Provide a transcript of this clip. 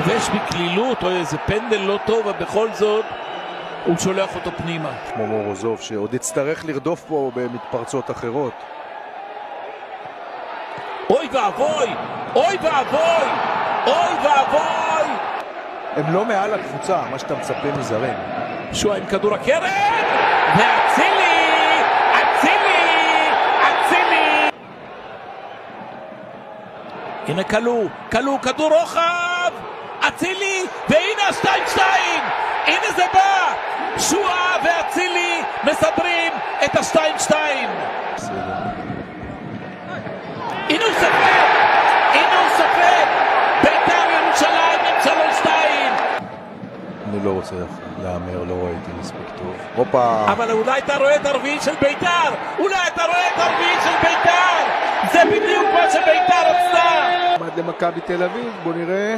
כובש בקלילות או איזה פנדל לא טוב, ובכל זאת הוא שולח אותו פנימה. כמו מורוזוב שעוד יצטרך לרדוף פה במתפרצות אחרות. אוי ואבוי! אוי ואבוי! אוי ואבוי! הם לא מעל הקבוצה, מה שאתה מצפה מזרים. שועה עם כדור הקרן! ואצילי! אצילי! אצילי! הנה כלו, כדור רוחב! אצילי! והנה 2-2! הנה זה בא! שועה ואצילי מסדרים את 2-2! הנה הוא סופר! הנה הוא סופר! בית"ר ירושלים עם 3-2! אני לא רוצה להאמר, לא ראיתי מספיק טוב. הופה! אבל אולי אתה רואה את הרביעי של בית"ר! אולי אתה רואה את הרביעי של בית"ר! זה בדיוק מה שבית"ר רצתה! עמד למכבי תל אביב, בוא נראה.